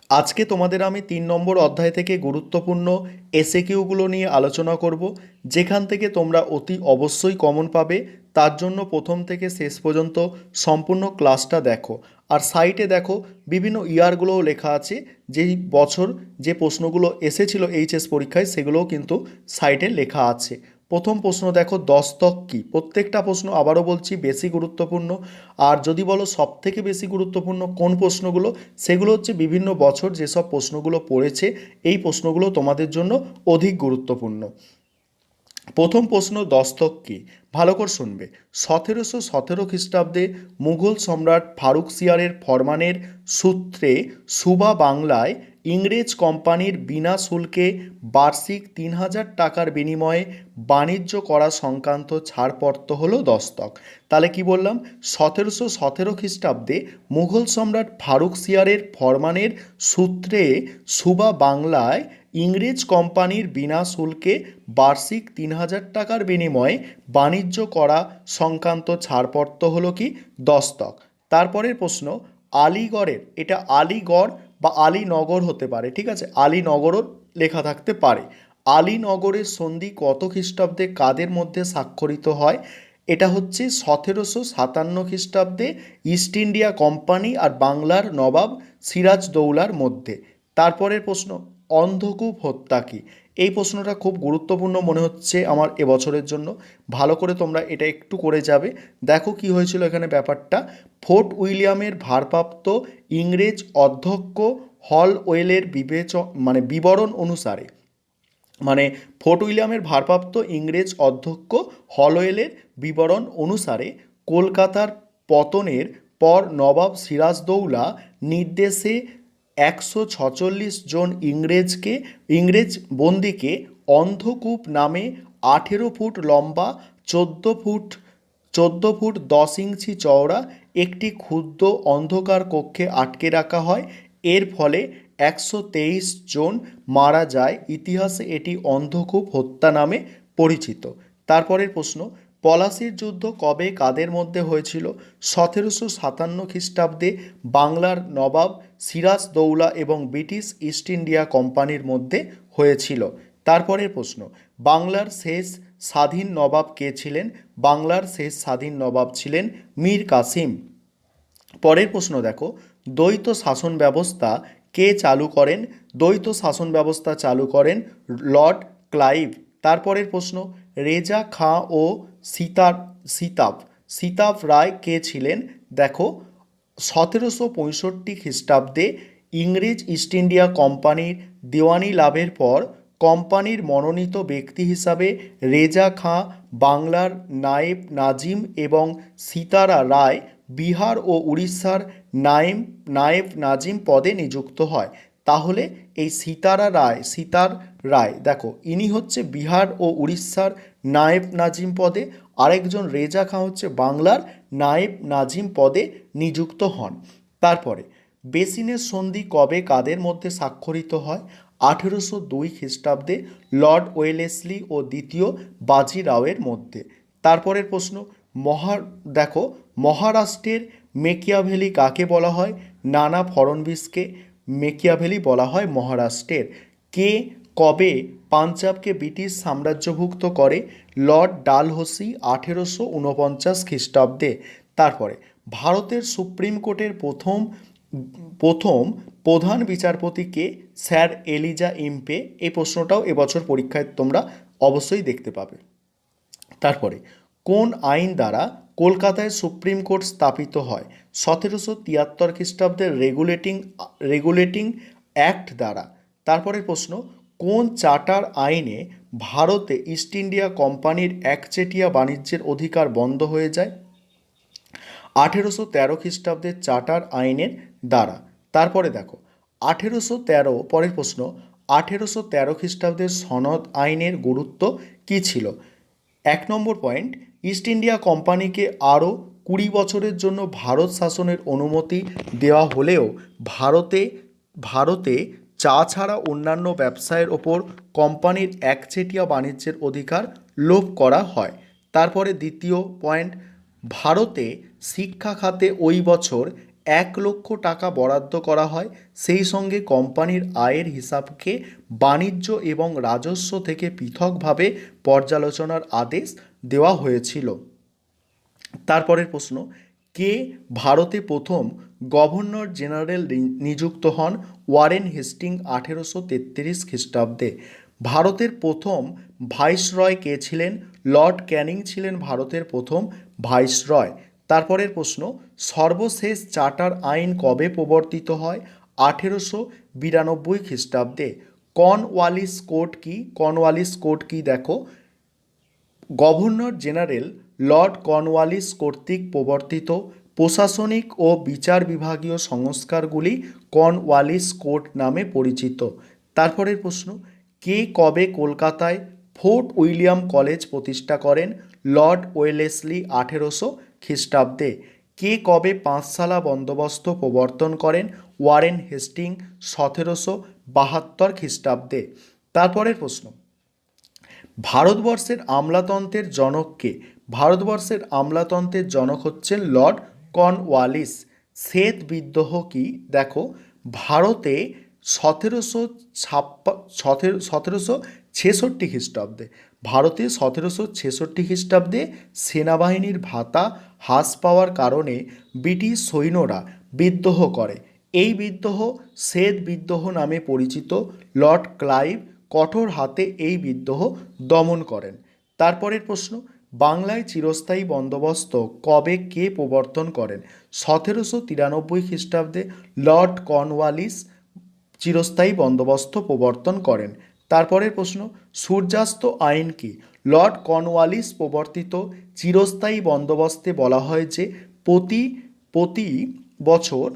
আজকে তোমাদের আমি 3 নম্বর অধ্যায় থেকে গুরুত্বপূর্ণ এসএকিউগুলো নিয়ে আলোচনা করব, যেখান থেকে তোমরা অতি অবশ্যই কমন পাবে। তার জন্য প্রথম থেকে শেষ পর্যন্ত সম্পূর্ণ ক্লাসটা দেখো। আর সাইটে দেখো বিভিন্ন ইয়ারগুলোও লেখা আছে, যেই বছর যে প্রশ্নগুলো এসেছিল এইচএস পরীক্ষায় সেগুলোও কিন্তু সাইটে লেখা আছে। প্রথম প্রশ্ন দেখো, দস্তক কী। প্রত্যেকটা প্রশ্ন আবারও বলছি বেশি গুরুত্বপূর্ণ। আর যদি বলো সব থেকে বেশি গুরুত্বপূর্ণ কোন প্রশ্নগুলো, সেগুলো হচ্ছে বিভিন্ন বছর যেসব প্রশ্নগুলো পড়েছে এই প্রশ্নগুলো তোমাদের জন্য অধিক গুরুত্বপূর্ণ। প্রথম প্রশ্ন, দস্তক কী। ভালো করে শুনবে। 1717 খ্রিস্টাব্দে মুঘল সম্রাট ফারুকসিয়ারের ফরমানের সূত্রে সুবা বাংলায় ইংরেজ কোম্পানির বিনা শুল্কে বার্ষিক 3000 টাকার বিনিময়ে বাণিজ্য করা সংক্রান্ত ছাড়পত্র হলো দস্তক। তাহলে কি বললাম, 1717 খ্রিস্টাব্দে মুঘল সম্রাট ফারুকসিয়ারের ফরমানের সূত্রে সুবা বাংলায় ইংরেজ কোম্পানির বিনা শুল্কে বার্ষিক 3000 টাকার বিনিময়ে বাণিজ্য করা সংক্রান্ত ছাড়পত্র হলো কি, দস্তক। তারপরের প্রশ্ন, আলিগড়ের, এটা আলিগড় বা আলীনগর হতে পারে, ঠিক আছে, আলীনগরও লেখা থাকতে পারে। আলীনগরের সন্ধি কত খ্রিস্টাব্দে কাদের মধ্যে স্বাক্ষরিত হয়? এটা হচ্ছে 1757 খ্রিস্টাব্দে ইস্ট ইন্ডিয়া কোম্পানি আর বাংলার নবাব সিরাজদৌলার মধ্যে। তারপরের প্রশ্ন, অন্ধকূপ হত্যা কী। এই প্রশ্নটা খুব গুরুত্বপূর্ণ মনে হচ্ছে আমার এবছরের জন্য। ভালো করে তোমরা এটা একটু করে যাবে। দেখো কি হয়েছিল এখানে ব্যাপারটা। ফোর্ট উইলিয়ামের ভারপ্রাপ্ত ইংরেজ অধ্যক্ষ হলওয়েলের বিবরণ অনুসারে, ফোর্ট উইলিয়ামের ভারপ্রাপ্ত ইংরেজ অধ্যক্ষ হলওয়েলের বিবরণ অনুসারে কলকাতার পতনের পর নবাব সিরাজদৌলা নির্দেশে 146 জন ইংরেজ বন্দীকে অন্ধকূপ নামে 18 ফুট লম্বা, 14 ফুট 10 ইঞ্চি চওড়া একটি ক্ষুদ্র অন্ধকার কক্ষে আটকে রাখা হয়। এর ফলে 123 জন মারা যায়। ইতিহাসে এটি অন্ধকূপ হত্যা নামে পরিচিত। তারপরের প্রশ্ন, পলাশির যুদ্ধ কবে কাদের মধ্যে হয়েছিল? 1757 খ্রিস্টাব্দে বাংলার নবাব সিরাজদৌলা এবং ব্রিটিশ ইস্ট ইন্ডিয়া কোম্পানির মধ্যে হয়েছিল। তারপরের প্রশ্ন, বাংলার শেষ স্বাধীন নবাব কে ছিলেন? বাংলার শেষ স্বাধীন নবাব ছিলেন মীর কাসিম। পরের প্রশ্ন দেখো, দ্বৈত শাসন ব্যবস্থা কে চালু করেন? দ্বৈত শাসন ব্যবস্থা চালু করেন লর্ড ক্লাইভ। তারপরের প্রশ্ন, রেজা খাঁ ও সীতাভ রায় কে ছিলেন? দেখো, 1765 খ্রিস্টাব্দে ইংরেজ ইস্ট ইন্ডিয়া কোম্পানির দেওয়ানি লাভের পর কোম্পানির মনোনীত ব্যক্তি হিসাবে রেজা খাঁ বাংলার নায়েব নাজিম এবং সীতারা রায় বিহার ও উড়িষ্যার নায়েব নাজিম পদে নিযুক্ত হয়। তাহলে এই সীতার রায় দেখো, ইনি হচ্ছে বিহার ও উড়িষ্যার নায়েব নাজিম পদে, আরেকজন রেজা খাঁ হচ্ছে বাংলার নায়েব নাজিম পদে নিযুক্ত হন। তারপরে বেসিনের সন্ধি কবে কাদের মধ্যে স্বাক্ষরিত হয়? 1802 খ্রিস্টাব্দে লর্ড ওয়েলেসলি ও দ্বিতীয় বাজিরাওয়ের মধ্যে। তারপরের প্রশ্ন, দেখো, মহারাষ্ট্রের মেকিয়াভেলি কাকে বলা হয়? নানা ফড়নবিসকে মেকিয়াভেলি বলা হয় মহারাষ্ট্রের। কে কবে পাঞ্জাবকে ব্রিটিশ সাম্রাজ্যভুক্ত করে? লর্ড ডালহৌসি 1849 খ্রিস্টাব্দে। তারপরে ভারতের সুপ্রিম কোর্টের প্রথম প্রধান বিচারপতি কে? Sir Eliza Impey. এই প্রশ্নটাও এবছর পরীক্ষায় তোমরা অবশ্যই দেখতে পাবে। তারপরে কোন আইন দ্বারা কলকাতায় সুপ্রিম কোর্ট স্থাপিত হয়? 1773 খ্রিস্টাব্দের রেগুলেটিং অ্যাক্ট দ্বারা। তারপরে প্রশ্ন, কোন চার্টার আইনে ভারতে ইস্ট ইন্ডিয়া কোম্পানির একচেটিয়া বাণিজ্যের অধিকার বন্ধ হয়ে যায়? 1813 খ্রিস্টাব্দের চার্টার আইনের দ্বারা। তারপরে দেখো, 1813, পরের প্রশ্ন, 1813 খ্রিস্টাব্দের সনদ আইনের গুরুত্ব কী ছিল? 1 নম্বর পয়েন্ট, ইস্ট ইন্ডিয়া কোম্পানিকে আরও 20 বছরের জন্য ভারত শাসনের অনুমতি দেওয়া হলেও ভারতে চা ছাড়া অন্যান্য ব্যবসায়ের ওপর কোম্পানির একচেটিয়া বাণিজ্যের অধিকার লোপ করা হয়। তারপরে দ্বিতীয় পয়েন্ট, ভারতে শিক্ষা খাতে ওই বছর 1,00,000 টাকা বরাদ্দ করা হয়। সেই সঙ্গে কোম্পানির আয়ের হিসাবকে বাণিজ্য এবং রাজস্ব থেকে পৃথকভাবে পর্যালোচনার আদেশ দেওয়া হয়েছিল। তারপরের প্রশ্ন, কে ভারতে প্রথম গভর্নর জেনারেল নিযুক্ত হন? ওয়ারেন হেস্টিং 1833 খ্রিস্টাব্দে। ভারতের প্রথম ভাইসরয় কে ছিলেন? লর্ড ক্যানিং ছিলেন ভারতের প্রথম ভাইসরয়। তারপরের প্রশ্ন, সর্বশেষ চার্টার আইন কবে প্রবর্তিত হয়? 1892 খ্রিস্টাব্দে। কর্নওয়ালিস কোড কি? কর্নওয়ালিস কোড কি দেখো, গভর্নর জেনারেল লর্ড কর্নওয়ালিস কর্তৃক প্রবর্তিত প্রশাসনিক ও বিচার বিভাগীয় সংস্কারগুলি কর্নওয়ালিস কোড নামে পরিচিত। তারপরের প্রশ্ন, কে কবে কলকাতায় ফোর্ট উইলিয়াম কলেজ প্রতিষ্ঠা করেন? লর্ড ওয়েলেসলি 1800 খ্রিস্টাব্দে। কে কবে পাঁচশালা বন্দোবস্ত প্রবর্তন করেন? ওয়ারেন হেস্টিং 1772 খ্রিস্টাব্দে। তারপরের প্রশ্ন, ভারতবর্ষের আমলাতন্ত্রের জনক কে? ভারতবর্ষের আমলাতন্ত্রের জনক হচ্ছেন লর্ড কর্নওয়ালিস। শ্বেত বিদ্রোহ কি? দেখো, ভারতে 1766 খ্রিস্টাব্দে, ভারতে 1766 খ্রিস্টাব্দে সেনাবাহিনীর ভাতা হ্রাস পাওয়ার কারণে ব্রিটিশ সৈন্যরা বিদ্রোহ করে। এই বিদ্রোহ শ্বেত বিদ্রোহ নামে পরিচিত। লর্ড ক্লাইভ কঠোর হাতে এই বিদ্রোহ দমন করেন। তারপরের প্রশ্ন, বাংলায় চিরস্থায়ী বন্দোবস্ত কবে কে প্রবর্তন করেন? 1793 খ্রিস্টাব্দে লর্ড কর্নওয়ালিস চিরস্থায়ী বন্দোবস্ত প্রবর্তন করেন। তারপরের প্রশ্ন, সূর্যাস্ত আইন কি? লর্ড কর্নওয়ালিস প্রবর্তিত চিরস্থায়ী বন্দোবস্তে বলা হয় যে প্রতি প্রতি বছর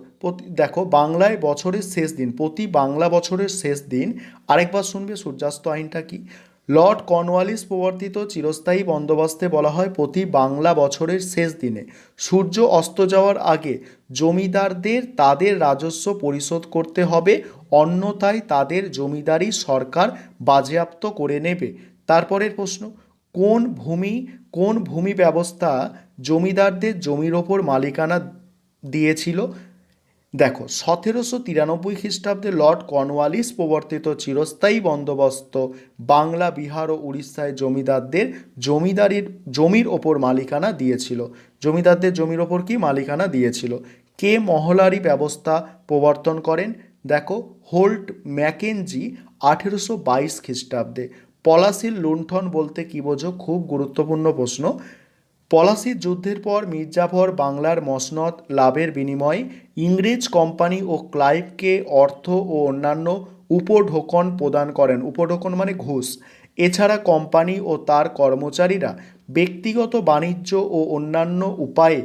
দেখো, বাংলায় বছরের শেষ দিন, প্রতি বাংলা বছরের শেষ দিন, আরেকবার শুনবে সূর্যাস্ত আইনটা কি। লর্ড কর্নওয়ালিস প্রবর্তিত চিরস্থায়ী বন্দোবস্তে বলা হয় প্রতি বাংলা বছরের শেষ দিনে সূর্য অস্ত যাওয়ার আগে জমিদারদের তাদের রাজস্ব পরিশোধ করতে হবে, অন্যথায় তাদের জমিদারি সরকার বাজেয়াপ্ত করে নেবে। তারপরের প্রশ্ন, কোন ভূমি ব্যবস্থা জমিদারদের জমির ওপর মালিকানা দিয়েছিল? দেখো, 1793 খ্রিস্টাব্দে লর্ড কর্নওয়ালিস প্রবর্তিত চিরস্থায়ী বন্দোবস্ত বাংলা, বিহার ও উড়িষ্যায় জমিদারদের জমির ওপর মালিকানা দিয়েছিল। জমিদারদের জমির ওপর কি মালিকানা দিয়েছিল? কে মহলারি ব্যবস্থা প্রবর্তন করেন? দেখো, হোল্ট ম্যাকেনজি 1822 খ্রিস্টাব্দে। পলাশির লুণ্ঠন বলতে কি বোঝো? খুব গুরুত্বপূর্ণ প্রশ্ন। পলাশির যুদ্ধের পর মির্জাফর বাংলার মসনদ লাভের বিনিময়ে ইংরেজ কোম্পানি ও ক্লাইভকে অর্থ ও অন্যান্য উপঢৌকন প্রদান করেন। উপঢৌকন মানে ঘুষ। এছাড়া কোম্পানি ও তার কর্মচারীরা ব্যক্তিগত বাণিজ্য ও অন্যান্য উপায়ে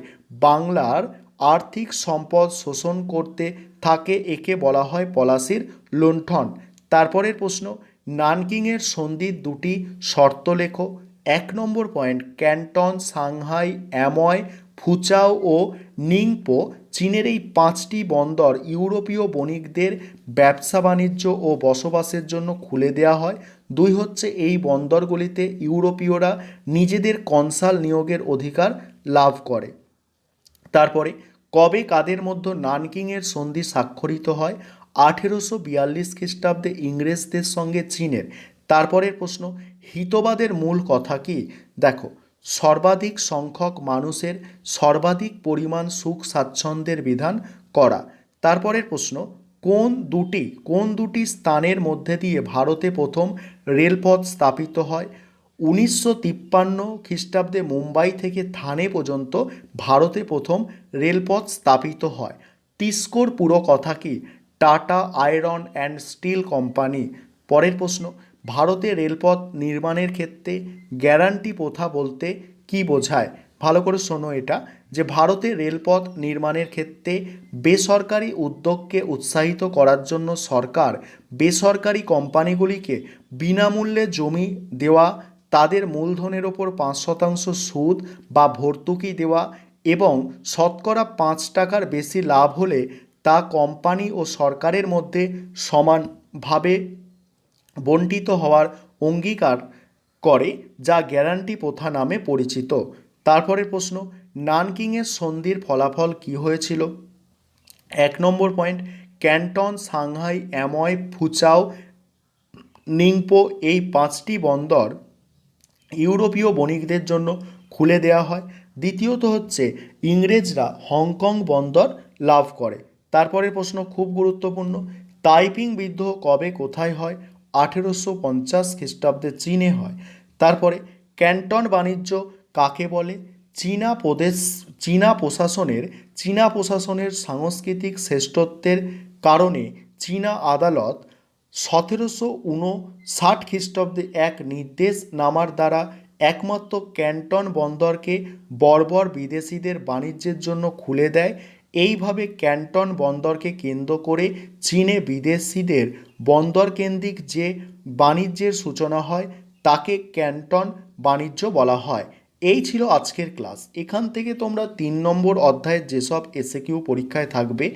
বাংলার আর্থিক সম্পদ শোষণ করতে থাকে। একে বলা হয় পলাশির লুণ্ঠন। তারপরের প্রশ্ন, নানকিংয়ের সন্ধির দুটি শর্ত লেখো। 1 নম্বর point, Canton, Shanghai, Amoy, Foochow ও নিংপো চীনের এই 5টি বন্দর ইউরোপীয় বণিকদের ব্যবসা বাণিজ্য ও বসবাসের জন্য খুলে দেওয়া হয়। 2 হচ্ছে, এই বন্দরগুলিতে ইউরোপীয়রা নিজেদের কনসাল নিয়োগের অধিকার লাভ করে। তারপরে, কবে কাদের মধ্যে নানকিংয়ের সন্ধি স্বাক্ষরিত হয়? 1842 খ্রিস্টাব্দে ইংরেজদের সঙ্গে চীনের। তারপরের প্রশ্ন, হিতবাদের মূল কথা কি? দেখো, সর্বাধিক সংখ্যক মানুষের সর্বাধিক পরিমাণ সুখ স্বাচ্ছন্দ্যের বিধান করা। তারপরের প্রশ্ন, কোন দুটি স্থানের মধ্যে দিয়ে ভারতে প্রথম রেলপথ স্থাপিত হয়? 1953 খ্রিস্টাব্দে মুম্বাই থেকে থানে পর্যন্ত ভারতে প্রথম রেলপথ স্থাপিত হয়। টিস্কোর পুরো কথা কি? Tata iron and steel company. পরের প্রশ্ন, ভারতে রেলপথ নির্মাণের ক্ষেত্রে গ্যারান্টি প্রথা বলতে কি বোঝায়? ভালো করে শোনো এটা, যে ভারতে রেলপথ নির্মাণের ক্ষেত্রে বেসরকারি উদ্যোগকে উৎসাহিত করার জন্য সরকার বেসরকারি কোম্পানিগুলিকে বিনামূল্যে জমি দেওয়া, তাদের মূলধনের ওপর 5% সুদ বা ভর্তুকি দেওয়া এবং শতকরা 5 টাকার বেশি লাভ হলে তা কোম্পানি ও সরকারের মধ্যে সমানভাবে বণ্টিত হওয়ার অঙ্গীকার করে, যা গ্যারান্টি প্রথা নামে পরিচিত। তারপরের প্রশ্ন, নানকিংয়ের সন্ধির ফলাফল কী হয়েছিল? এক নম্বর point, Canton, Shanghai, Amoy, Foochow, Ningpo এই 5টি বন্দর ইউরোপীয় বণিকদের জন্য খুলে দেওয়া হয়। দ্বিতীয়ত হচ্ছে ইংরেজরা হংকং বন্দর লাভ করে। তারপরের প্রশ্ন খুব গুরুত্বপূর্ণ, তাইপিং বিদ্রোহ কবে কোথায় হয়? 1850 খ্রিস্টাব্দে চীনে হয়। তারপরে ক্যান্টন বাণিজ্য কাকে বলে? চীনা প্রদেশ, চীনা প্রশাসনের সাংস্কৃতিক শ্রেষ্ঠত্বের কারণে চীনা আদালত 1759 খ্রিস্টাব্দে এক নির্দেশনামার দ্বারা একমাত্র ক্যান্টন বন্দরকে বর্বর বিদেশিদের বাণিজ্যের জন্য খুলে দেয়। এইভাবে ক্যান্টন বন্দরকে কেন্দ্র করে চীনে বিদেশিদের বন্দরকেন্দ্রিক যে বাণিজ্যের সূচনা হয় তাকে ক্যান্টন বাণিজ্য বলা হয়। এই ছিল আজকের ক্লাস। এখান থেকে তোমরা 3 নম্বর অধ্যায়ের যেসব এসএকিউ পরীক্ষায় থাকবে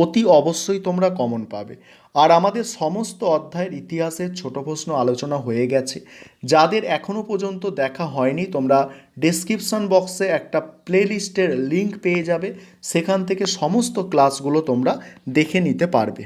অতি অবশ্যই তোমরা কমন পাবে। আর আমাদের সমস্ত অধ্যায়ের ইতিহাসের ছোট প্রশ্ন আলোচনা হয়ে গেছে। যাদের এখনও পর্যন্ত দেখা হয়নি তোমরা ডেসক্রিপশন বক্সে একটা প্লেলিস্টের লিঙ্ক পেয়ে যাবে, সেখান থেকে সমস্ত ক্লাসগুলো তোমরা দেখে নিতে পারবে।